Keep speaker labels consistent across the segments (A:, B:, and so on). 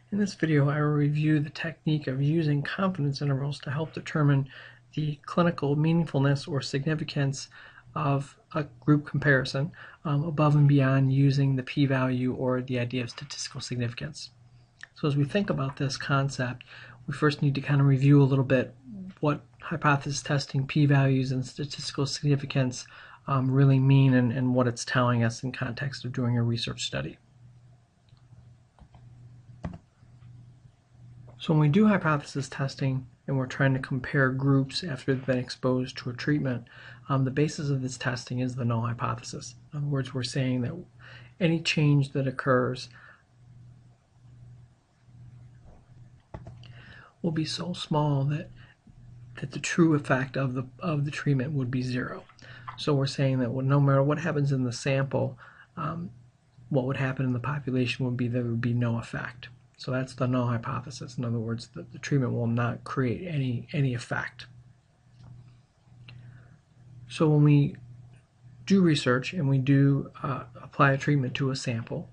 A: In this video, I will review the technique of using confidence intervals to help determine the clinical meaningfulness or significance of a group comparison above and beyond using the p-value or the idea of statistical significance. So as we think about this concept, we first need to kind of review a little bit what hypothesis testing, p-values, and statistical significance really mean and what it's telling us in context of doing a research study. So when we do hypothesis testing and we're trying to compare groups after they've been exposed to a treatment, the basis of this testing is the null hypothesis. In other words, we're saying that any change that occurs will be so small that the true effect of the treatment would be zero. So we're saying that no matter what happens in the sample, what would happen in the population would be there would be no effect. So that's the null hypothesis. In other words, the treatment will not create any effect. So when we do research and we do apply a treatment to a sample,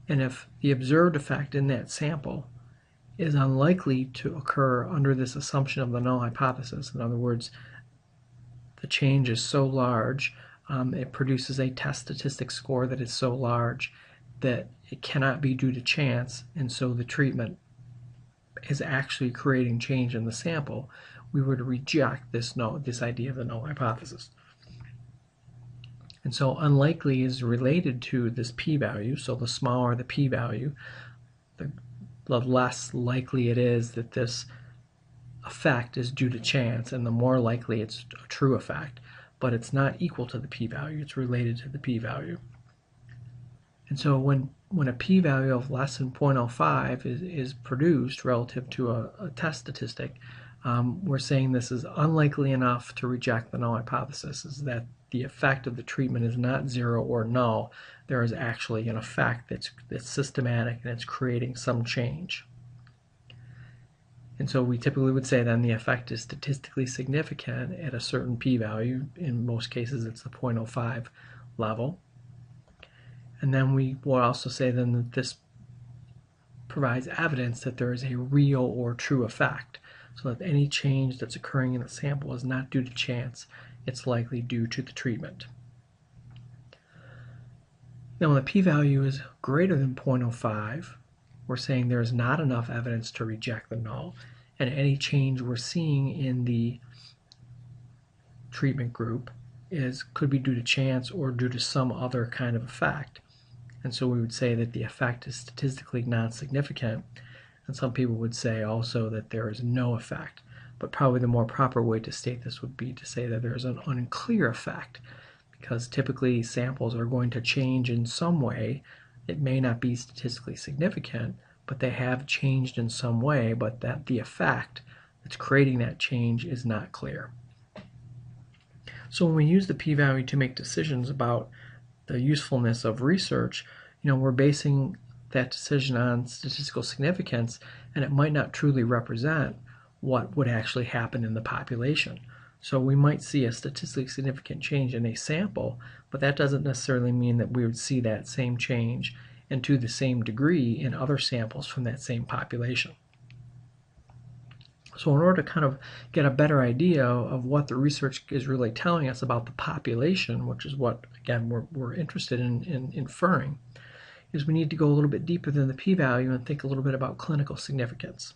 A: and if the observed effect in that sample is unlikely to occur under this assumption of the null hypothesis, in other words, the change is so large, it produces a test statistic score that is so large that it cannot be due to chance, and so the treatment is actually creating change in the sample, we would reject this idea of the null hypothesis. And so unlikely is related to this p-value, so the smaller the p-value, the less likely it is that this effect is due to chance, and the more likely it's a true effect, but it's not equal to the p-value, it's related to the p-value. And so when a p-value of less than 0.05 is produced relative to a test statistic, we're saying this is unlikely enough to reject the null hypothesis, is that the effect of the treatment is not zero or null. There is actually an effect that's systematic and it's creating some change. And so we typically would say then the effect is statistically significant at a certain p-value. In most cases it's the 0.05 level. And then we will also say then that this provides evidence that there is a real or true effect, so that any change that's occurring in the sample is not due to chance, it's likely due to the treatment. Now when the p-value is greater than 0.05, we're saying there is not enough evidence to reject the null, and any change we're seeing in the treatment group could be due to chance or due to some other kind of effect. And so we would say that the effect is statistically non-significant, and some people would say also that there is no effect. But probably the more proper way to state this would be to say that there is an unclear effect, because typically samples are going to change in some way. It may not be statistically significant, but they have changed in some way, but that the effect that's creating that change is not clear. So when we use the p-value to make decisions about the usefulness of research, we're basing that decision on statistical significance, and it might not truly represent what would actually happen in the population. So we might see a statistically significant change in a sample, but that doesn't necessarily mean that we would see that same change and to the same degree in other samples from that same population. So in order to kind of get a better idea of what the research is really telling us about the population, which is what, again, we're interested in inferring, is we need to go a little bit deeper than the p-value and think a little bit about clinical significance.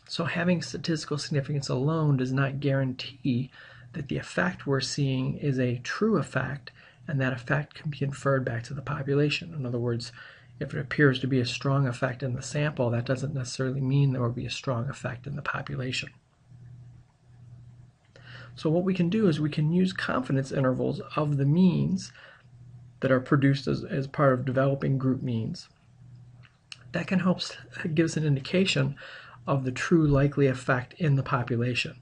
A: So having statistical significance alone does not guarantee that the effect we're seeing is a true effect, and that effect can be inferred back to the population. In other words, if it appears to be a strong effect in the sample, that doesn't necessarily mean there will be a strong effect in the population. So what we can do is we can use confidence intervals of the means that are produced as part of developing group means. That can help give us an indication of the true likely effect in the population.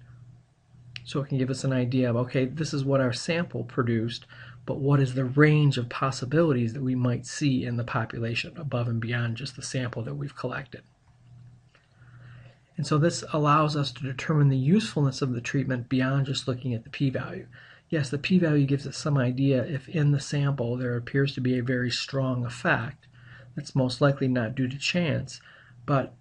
A: So it can give us an idea of, okay, this is what our sample produced, but what is the range of possibilities that we might see in the population above and beyond just the sample that we've collected. And so this allows us to determine the usefulness of the treatment beyond just looking at the p-value. Yes, the p-value gives us some idea if in the sample there appears to be a very strong effect, That's most likely not due to chance, but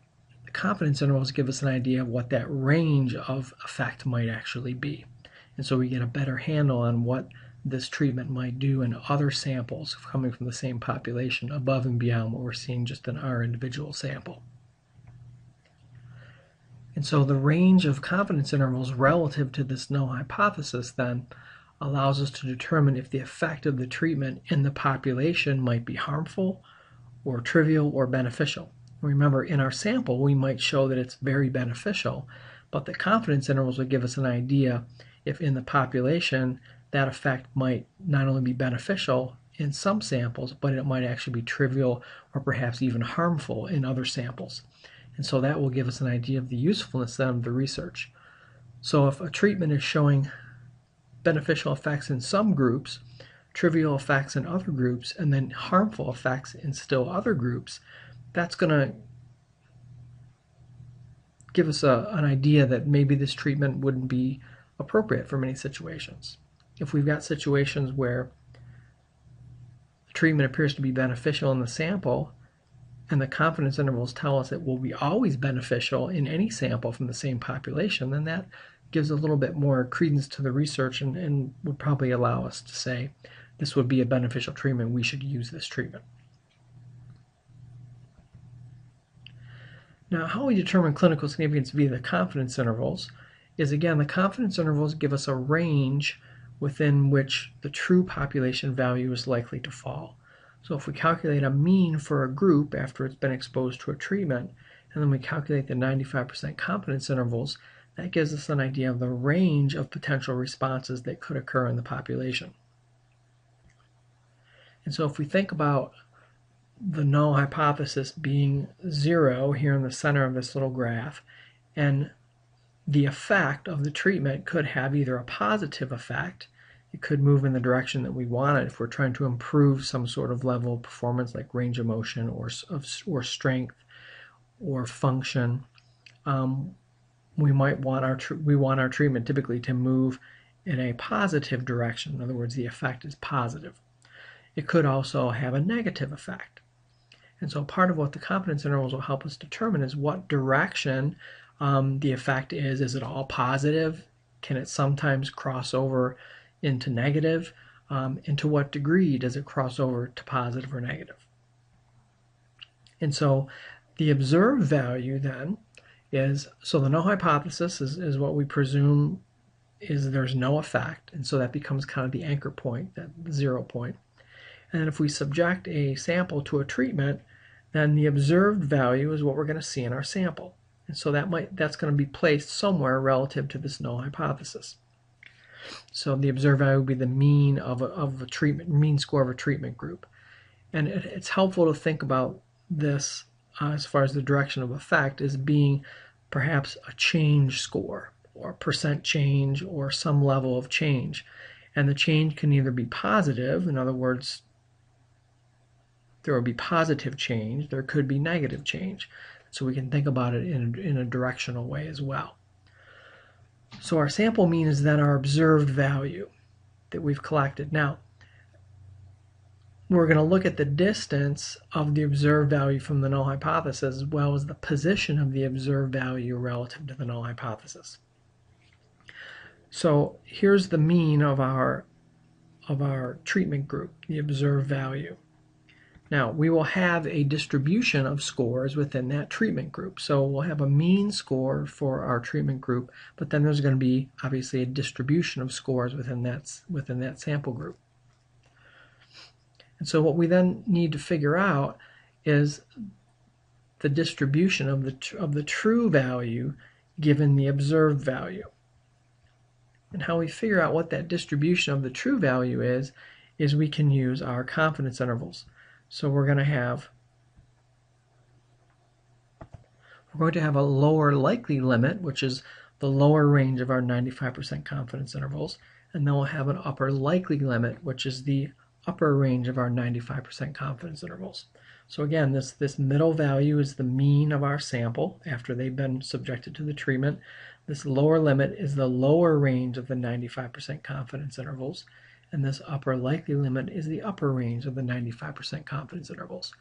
A: the confidence intervals give us an idea of what that range of effect might actually be. And so we get a better handle on what this treatment might do in other samples coming from the same population above and beyond what we're seeing just in our individual sample. And so the range of confidence intervals relative to this null hypothesis then allows us to determine if the effect of the treatment in the population might be harmful or trivial or beneficial. Remember, in our sample we might show that it's very beneficial, but the confidence intervals would give us an idea if in the population that effect might not only be beneficial in some samples, but it might actually be trivial or perhaps even harmful in other samples. And so that will give us an idea of the usefulness then of the research. So if a treatment is showing beneficial effects in some groups, trivial effects in other groups, and then harmful effects in still other groups, that's going to give us an idea that maybe this treatment wouldn't be appropriate for many situations. If we've got situations where the treatment appears to be beneficial in the sample, and the confidence intervals tell us it will be always beneficial in any sample from the same population, then that gives a little bit more credence to the research and would probably allow us to say this would be a beneficial treatment, we should use this treatment. Now, how we determine clinical significance via the confidence intervals is, again, the confidence intervals give us a range within which the true population value is likely to fall. So if we calculate a mean for a group after it's been exposed to a treatment, and then we calculate the 95% confidence intervals, that gives us an idea of the range of potential responses that could occur in the population. And so if we think about the null hypothesis being 0 here in the center of this little graph, and the effect of the treatment could have either a positive effect, it could move in the direction that we want it if we're trying to improve some sort of level of performance like range of motion or strength or function. We want our treatment typically to move in a positive direction. In other words, the effect is positive. It could also have a negative effect. And so part of what the confidence intervals will help us determine is what direction the effect is. Is it all positive? Can it sometimes cross over into negative? And to what degree does it cross over to positive or negative? And so the observed value then is, so the null hypothesis is what we presume is there's no effect, and so that becomes kind of the anchor point, that 0 point. And then if we subject a sample to a treatment, then the observed value is what we're going to see in our sample. And so that's going to be placed somewhere relative to this null hypothesis. So the observed value would be the mean of a treatment, mean score of a treatment group. And it's helpful to think about this as far as the direction of effect as being perhaps a change score or percent change or some level of change. And the change can either be positive, in other words, there will be positive change, there could be negative change. So we can think about it in a directional way as well. So our sample mean is then our observed value that we've collected. Now, we're going to look at the distance of the observed value from the null hypothesis as well as the position of the observed value relative to the null hypothesis. So here's the mean of our treatment group, the observed value. Now, we will have a distribution of scores within that treatment group. So we'll have a mean score for our treatment group, but then there's going to be obviously a distribution of scores within that sample group. And so what we then need to figure out is the distribution of the true value given the observed value. And how we figure out what that distribution of the true value is we can use our confidence intervals. So we're going to have a lower likely limit, which is the lower range of our 95% confidence intervals, and then we'll have an upper likely limit, which is the upper range of our 95% confidence intervals. So again, this middle value is the mean of our sample after they've been subjected to the treatment. This lower limit is the lower range of the 95% confidence intervals. and this upper likely limit is the upper range of the 95% confidence intervals.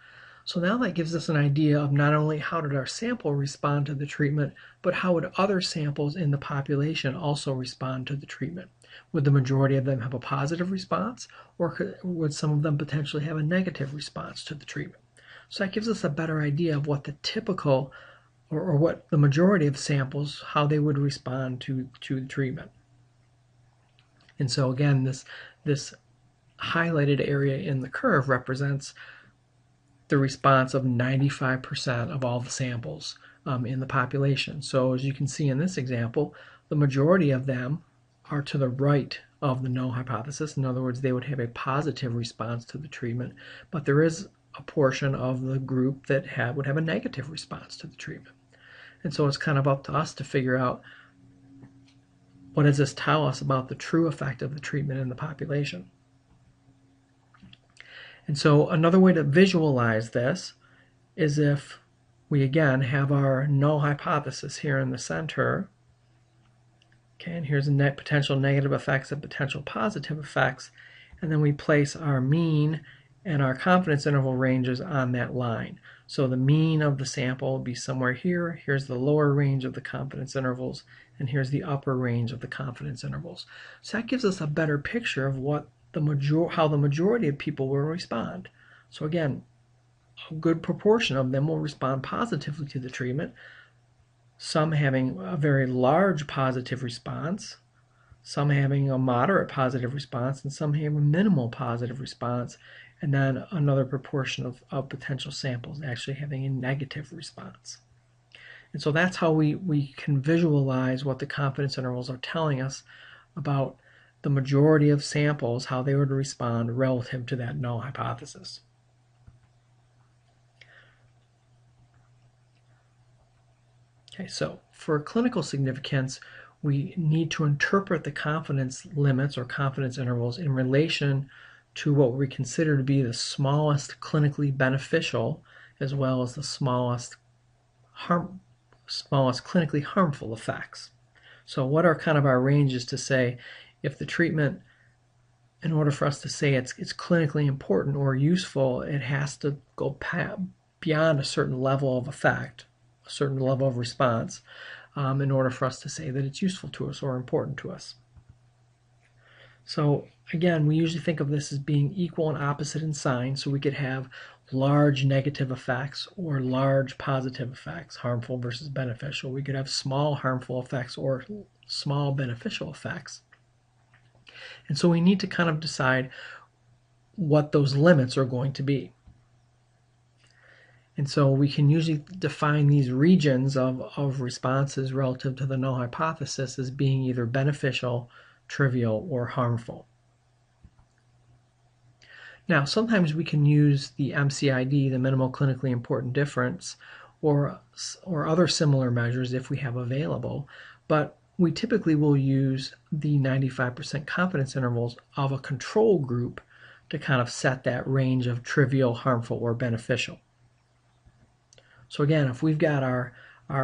A: So now that gives us an idea of not only how did our sample respond to the treatment, but how would other samples in the population also respond to the treatment? Would the majority of them have a positive response, or would some of them potentially have a negative response to the treatment? So that gives us a better idea of what the typical, or what the majority of samples, how they would respond to the treatment. And so again, this highlighted area in the curve represents the response of 95% of all the samples in the population. So as you can see in this example, the majority of them are to the right of the null hypothesis. In other words, they would have a positive response to the treatment, but there is a portion of the group that would have a negative response to the treatment. And so it's kind of up to us to figure out, what does this tell us about the true effect of the treatment in the population? And so another way to visualize this is if we again have our null hypothesis here in the center. Okay, and here's the potential negative effects and potential positive effects, and then we place our mean and our confidence interval ranges on that line. So the mean of the sample will be somewhere here. Here's the lower range of the confidence intervals, and here's the upper range of the confidence intervals. So that gives us a better picture of what how the majority of people will respond. So again, a good proportion of them will respond positively to the treatment, some having a very large positive response, some having a moderate positive response, and some having a minimal positive response, and then another proportion of potential samples actually having a negative response. And so that's how we can visualize what the confidence intervals are telling us about the majority of samples, how they would respond relative to that null hypothesis. Okay, so for clinical significance, we need to interpret the confidence limits or confidence intervals in relation to what we consider to be the smallest clinically beneficial as well as the smallest clinically harmful effects. So what are kind of our ranges to say if the treatment, in order for us to say it's clinically important or useful, it has to go beyond a certain level of effect, a certain level of response, in order for us to say that it's useful to us or important to us. So again, we usually think of this as being equal and opposite in sign, so we could have large negative effects or large positive effects, harmful versus beneficial. We could have small harmful effects or small beneficial effects. And so we need to kind of decide what those limits are going to be. And so we can usually define these regions of responses relative to the null hypothesis as being either beneficial, trivial, or harmful. Now, sometimes we can use the MCID, the minimal clinically important difference, or other similar measures if we have available, but we typically will use the 95% confidence intervals of a control group to kind of set that range of trivial, harmful, or beneficial. So again, if we've got our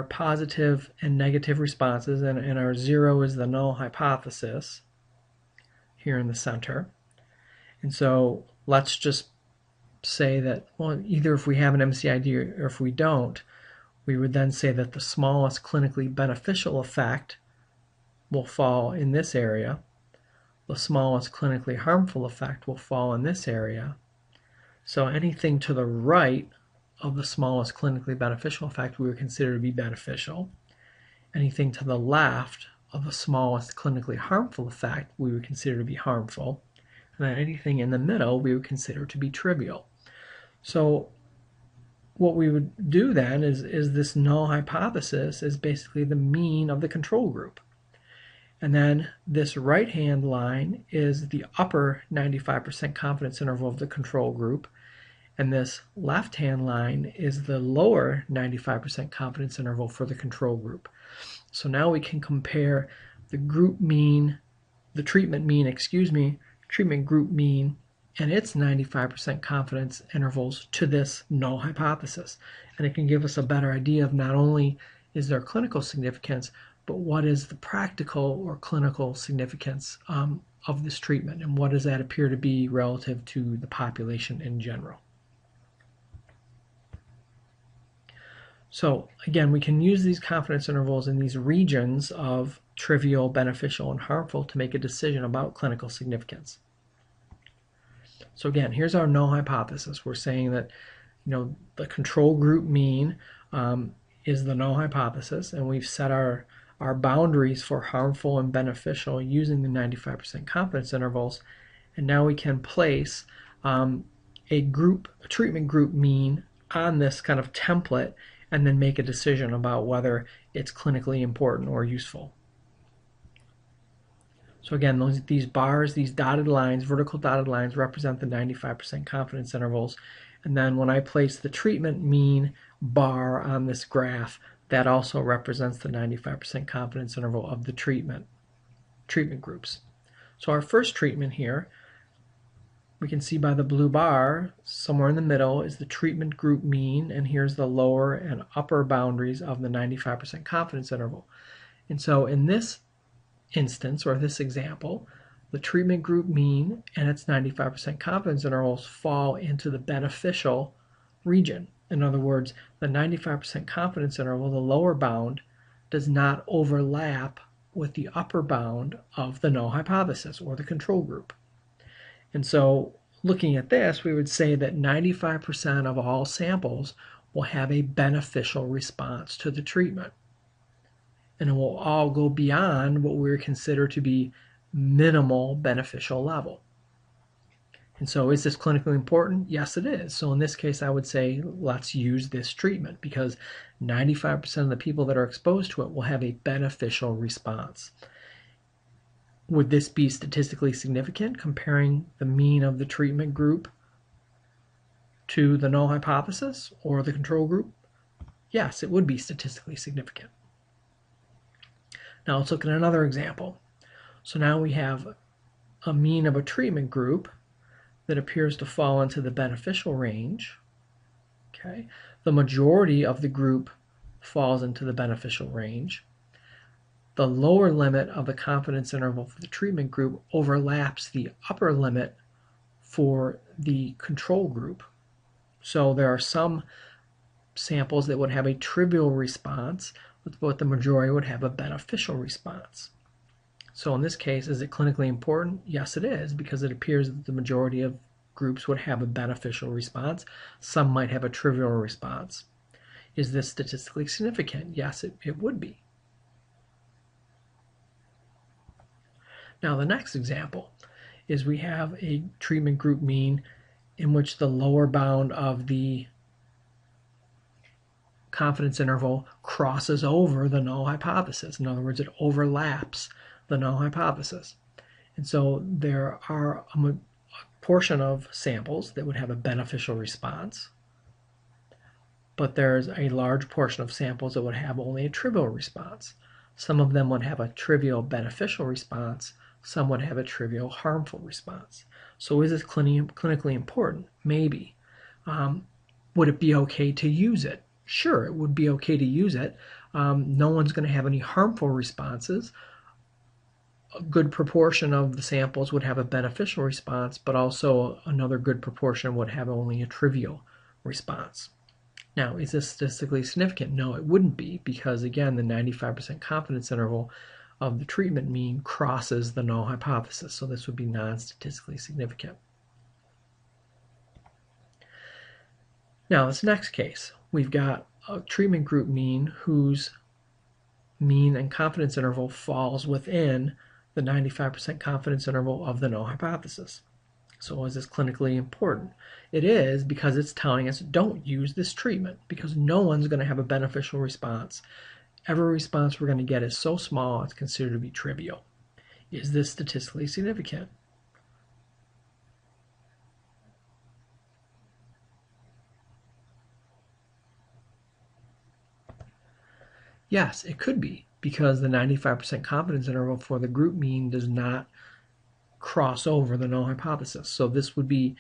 A: positive and negative responses, and our 0 is the null hypothesis here in the center, and so let's just say that, well, either if we have an MCID or if we don't, we would then say that the smallest clinically beneficial effect will fall in this area. The smallest clinically harmful effect will fall in this area. So anything to the right of the smallest clinically beneficial effect we would consider to be beneficial. Anything to the left of the smallest clinically harmful effect we would consider to be harmful. And then anything in the middle we would consider to be trivial. So what we would do then is this null hypothesis is basically the mean of the control group. And then this right-hand line is the upper 95% confidence interval of the control group. And this left-hand line is the lower 95% confidence interval for the control group. So now we can compare the treatment group mean, and its 95% confidence intervals to this null hypothesis. And it can give us a better idea of not only is there clinical significance, but what is the practical or clinical significance of this treatment, and what does that appear to be relative to the population in general. So again, we can use these confidence intervals in these regions of trivial, beneficial, and harmful to make a decision about clinical significance. So again, here's our null hypothesis. We're saying that the control group mean is the null hypothesis, and we've set our boundaries for harmful and beneficial using the 95% confidence intervals, and now we can place a treatment group mean on this kind of template and then make a decision about whether it's clinically important or useful. So again, these bars, these dotted lines, vertical dotted lines, represent the 95% confidence intervals. And then when I place the treatment mean bar on this graph, that also represents the 95% confidence interval of the treatment groups. So our first treatment here, we can see by the blue bar, somewhere in the middle is the treatment group mean, and here's the lower and upper boundaries of the 95% confidence interval. And so in this instance, or this example, the treatment group mean and its 95% confidence intervals fall into the beneficial region. In other words, the 95% confidence interval, the lower bound, does not overlap with the upper bound of the null hypothesis or the control group. And so looking at this, we would say that 95% of all samples will have a beneficial response to the treatment. And it will all go beyond what we consider to be minimal beneficial level. And so is this clinically important? Yes, it is. So in this case, I would say let's use this treatment because 95% of the people that are exposed to it will have a beneficial response. Would this be statistically significant, comparing the mean of the treatment group to the null hypothesis or the control group? Yes, it would be statistically significant. Now let's look at another example. So now we have a mean of a treatment group that appears to fall into the beneficial range. Okay, the majority of the group falls into the beneficial range. The lower limit of the confidence interval for the treatment group overlaps the upper limit for the control group. So there are some samples that would have a trivial response, but the majority would have a beneficial response. So in this case, is it clinically important? Yes, it is, because it appears that the majority of groups would have a beneficial response. Some might have a trivial response. Is this statistically significant? Yes, it would be. Now the next example is we have a treatment group mean in which the lower bound of the confidence interval crosses over the null hypothesis. In other words, it overlaps the null hypothesis. And so there are a portion of samples that would have a beneficial response, but there's a large portion of samples that would have only a trivial response. Some of them would have a trivial beneficial response, some would have a trivial harmful response. So is this clinically important? Maybe. Would it be okay to use it? Sure, it would be okay to use it. No one's going to have any harmful responses. A good proportion of the samples would have a beneficial response, but also another good proportion would have only a trivial response. Now, is this statistically significant? No, it wouldn't be, because again, the 95% confidence interval of the treatment mean crosses the null hypothesis, so this would be non-statistically significant. Now, this next case, we've got a treatment group mean whose mean and confidence interval falls within the 95% confidence interval of the null hypothesis. So is this clinically important? It is, because it's telling us don't use this treatment, because no one's going to have a beneficial response. Every response we're going to get is so small it's considered to be trivial. Is this statistically significant? Yes, it could be, because the 95% confidence interval for the group mean does not cross over the null hypothesis. So this wouldn't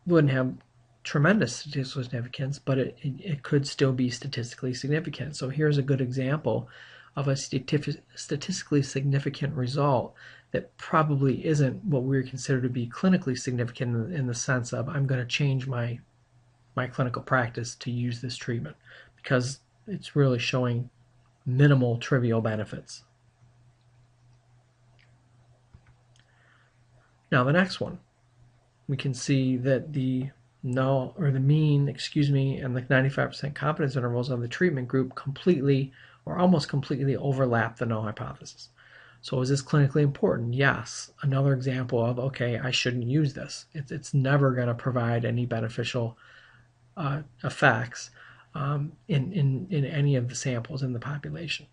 A: have tremendous statistical significance, but it could still be statistically significant. So here's a good example of a statistically significant result that probably isn't what we would consider to be clinically significant in the sense of I'm going to change my clinical practice to use this treatment because it's really showing minimal trivial benefits. Now the next one, we can see that the null or the mean, and the 95% confidence intervals of the treatment group completely or almost completely overlap the null hypothesis. So is this clinically important? Yes. Another example of, okay, I shouldn't use this. It's never going to provide any beneficial effects in any of the samples in the population.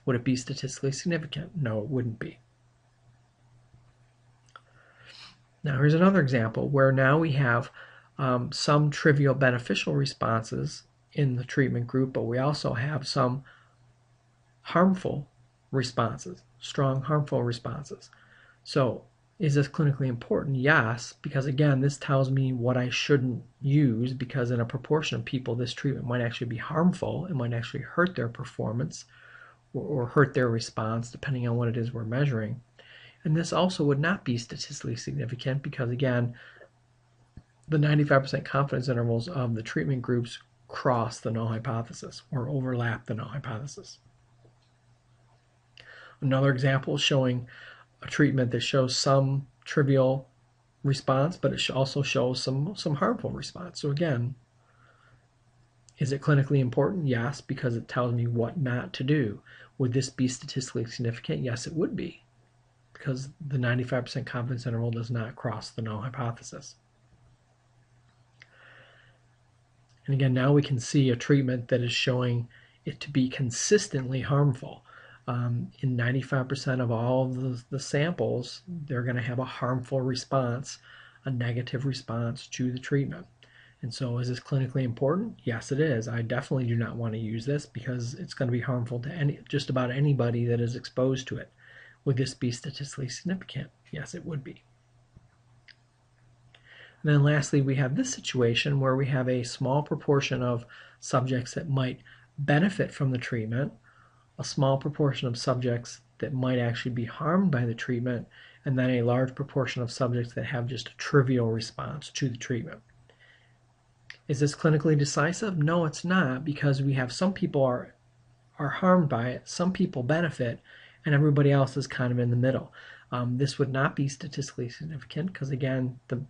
A: Would it be statistically significant? No, it wouldn't be. Now here's another example where now we have some trivial beneficial responses in the treatment group, but we also have some harmful responses, strong harmful responses. So is this clinically important? Yes, because again, this tells me what I shouldn't use, because in a proportion of people, this treatment might actually be harmful. It might actually hurt their performance or hurt their response, depending on what it is we're measuring. And this also would not be statistically significant because, again, the 95% confidence intervals of the treatment groups cross the null hypothesis or overlap the null hypothesis. Another example is showing a treatment that shows some trivial response, but it also shows some harmful response. So again, is it clinically important? Yes, because it tells me what not to do. Would this be statistically significant? Yes, it would be, because the 95% confidence interval does not cross the null hypothesis. And again, now we can see a treatment that is showing it to be consistently harmful. In 95% of all of the samples, they're going to have a harmful response, a negative response to the treatment. And so is this clinically important? Yes, it is. I definitely do not want to use this because it's going to be harmful to just about anybody that is exposed to it. Would this be statistically significant? Yes, it would be. And then lastly, we have this situation where we have a small proportion of subjects that might benefit from the treatment, a small proportion of subjects that might actually be harmed by the treatment, and then a large proportion of subjects that have just a trivial response to the treatment. Is this clinically decisive? No, it's not, because we have some people are harmed by it, some people benefit, and everybody else is kind of in the middle. This would not be statistically significant because, again, the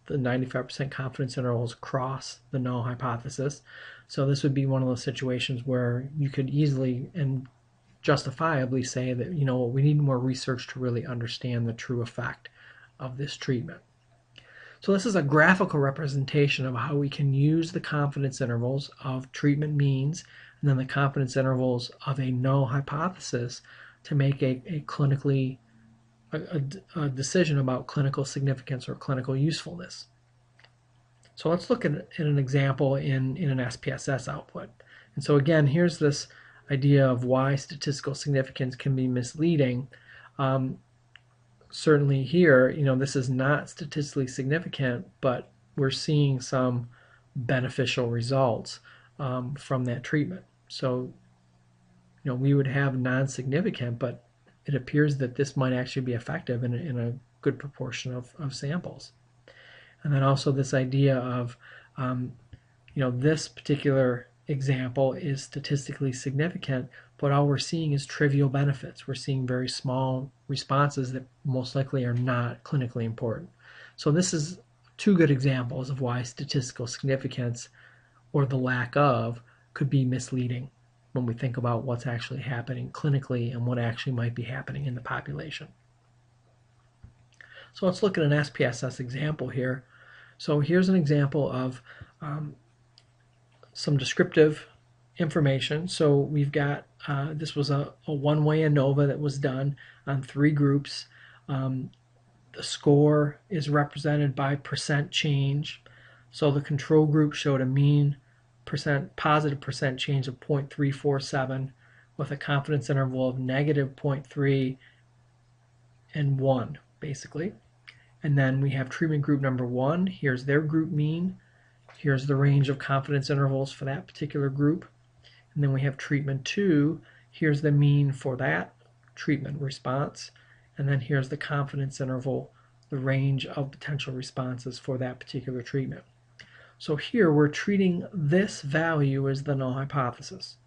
A: 95% confidence intervals cross the null hypothesis. So this would be one of those situations where you could easily and justifiably say that, you know, we need more research to really understand the true effect of this treatment. So this is a graphical representation of how we can use the confidence intervals of treatment means and then the confidence intervals of a null hypothesis to make a clinically a decision about clinical significance or clinical usefulness. So let's look at an example in an SPSS output. And so again, here's this idea of why statistical significance can be misleading. Certainly here, you know, this is not statistically significant, but we're seeing some beneficial results from that treatment. So, you know, we would have non-significant, but it appears that this might actually be effective in a good proportion of samples. And then also this idea of, you know, this particular example is statistically significant, but all we're seeing is trivial benefits. We're seeing very small responses that most likely are not clinically important. So this is two good examples of why statistical significance or the lack of could be misleading when we think about what's actually happening clinically and what actually might be happening in the population. So let's look at an SPSS example here. So here's an example of some descriptive information. So we've got, this was a one-way ANOVA that was done on 3 groups. The score is represented by percent change. So the control group showed a mean positive percent change of 0.347 with a confidence interval of -0.3 and 1, basically. And then we have treatment group number 1. Here's their group mean. Here's the range of confidence intervals for that particular group. And then we have treatment 2. here's the mean for that treatment response, and then here's the confidence interval, the range of potential responses for that particular treatment. So here we're treating this value as the null hypothesis.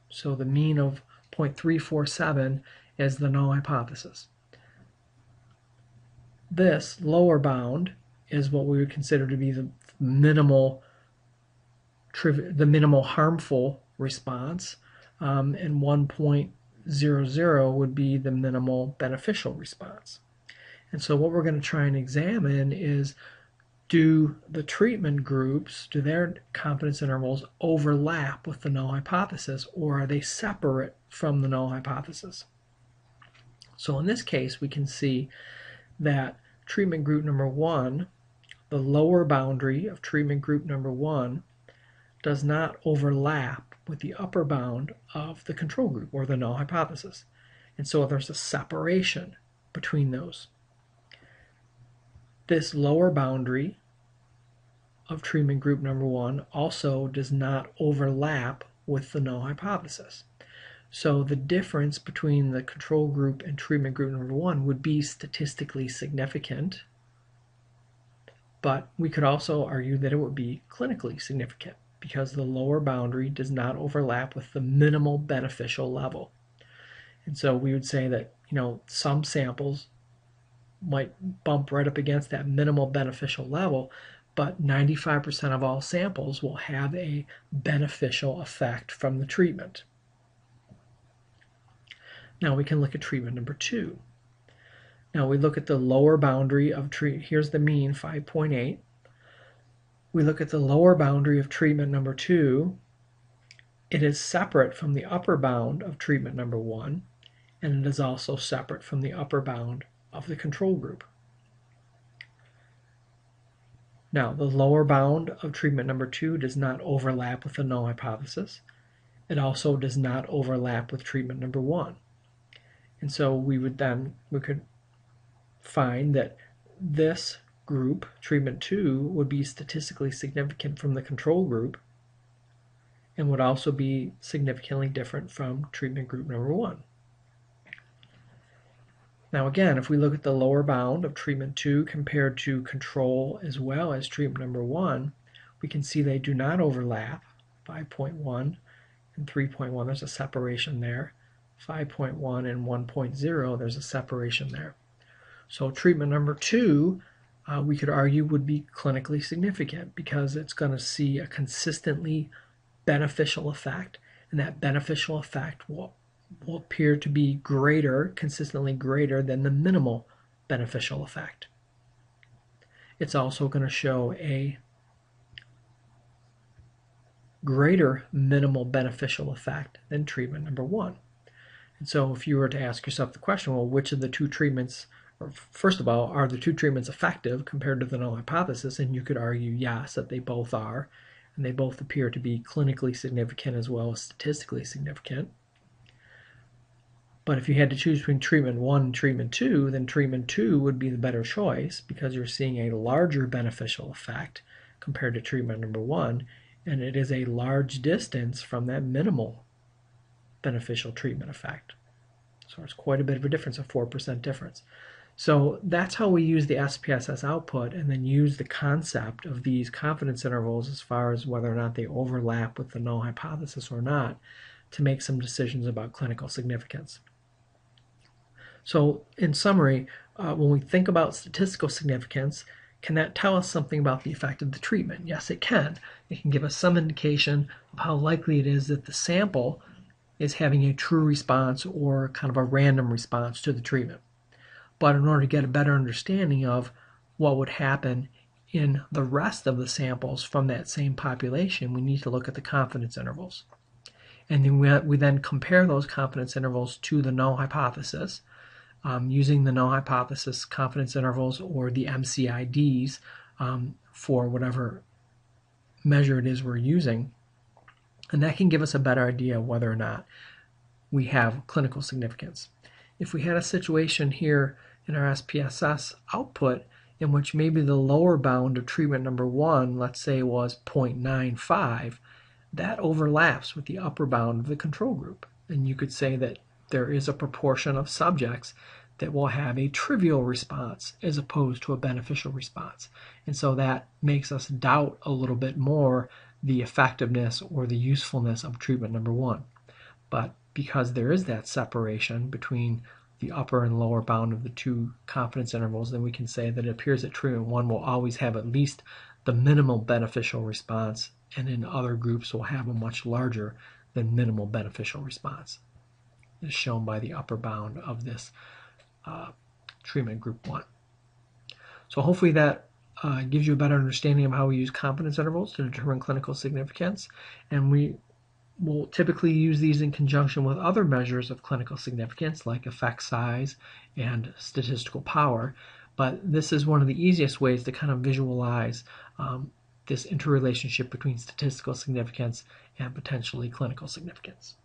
A: So the mean of 0.347 is the null hypothesis. This lower bound is what we would consider to be the minimal harmful response, and 1.00 would be the minimal beneficial response. And so what we're going to try and examine is, do the treatment groups, do their confidence intervals overlap with the null hypothesis, or are they separate from the null hypothesis? So in this case, we can see that treatment group number 1, the lower boundary of treatment group number 1, does not overlap with the upper bound of the control group, or the null hypothesis. And so there's a separation between those. This lower boundary of treatment group number 1 also does not overlap with the null hypothesis. So the difference between the control group and treatment group number 1 would be statistically significant, but we could also argue that it would be clinically significant because the lower boundary does not overlap with the minimal beneficial level. And so we would say that, some samples might bump right up against that minimal beneficial level, but 95% of all samples will have a beneficial effect from the treatment. Now we can look at treatment number 2. Now we look at the lower boundary of here's the mean, 5.8. We look at the lower boundary of treatment number 2. It is separate from the upper bound of treatment number 1, and it is also separate from the upper bound of the control group. Now, the lower bound of treatment number 2 does not overlap with the null hypothesis. It also does not overlap with treatment number 1. And so we could find that this group, treatment 2, would be statistically significant from the control group and would also be significantly different from treatment group number 1. Now again, if we look at the lower bound of treatment 2 compared to control as well as treatment number 1, we can see they do not overlap. 5.1 and 3.1, there's a separation there. 5.1 and 1.0, there's a separation there. So treatment number 2, we could argue, would be clinically significant because it's going to see a consistently beneficial effect, and that beneficial effect will appear to be consistently greater than the minimal beneficial effect. It's also going to show a greater minimal beneficial effect than treatment number 1. And so if you were to ask yourself the question, well, which of the two treatments, or first of all, are the two treatments effective compared to the null hypothesis? And you could argue yes, that they both are, and they both appear to be clinically significant as well as statistically significant. But if you had to choose between treatment 1 and treatment 2, then treatment 2 would be the better choice because you're seeing a larger beneficial effect compared to treatment number 1, and it is a large distance from that minimal beneficial treatment effect. So it's quite a bit of a difference, a 4% difference. So that's how we use the SPSS output and then use the concept of these confidence intervals as far as whether or not they overlap with the null hypothesis or not to make some decisions about clinical significance. So in summary, when we think about statistical significance, can that tell us something about the effect of the treatment? Yes, it can. It can give us some indication of how likely it is that the sample is having a true response or kind of a random response to the treatment. But in order to get a better understanding of what would happen in the rest of the samples from that same population, we need to look at the confidence intervals. And then we then compare those confidence intervals to the null hypothesis using the null hypothesis confidence intervals or the MCIDs for whatever measure it is we're using. And that can give us a better idea of whether or not we have clinical significance. If we had a situation here in our SPSS output in which maybe the lower bound of treatment number 1, let's say, was 0.95, that overlaps with the upper bound of the control group. And you could say that there is a proportion of subjects that will have a trivial response as opposed to a beneficial response. And so that makes us doubt a little bit more the effectiveness or the usefulness of treatment number one. But because there is that separation between the upper and lower bound of the two confidence intervals, then we can say that it appears that treatment one will always have at least the minimal beneficial response, and in other groups will have a much larger than minimal beneficial response, as shown by the upper bound of this treatment group 1. So hopefully that gives you a better understanding of how we use confidence intervals to determine clinical significance. And we will typically use these in conjunction with other measures of clinical significance like effect size and statistical power. But this is one of the easiest ways to kind of visualize this interrelationship between statistical significance and potentially clinical significance.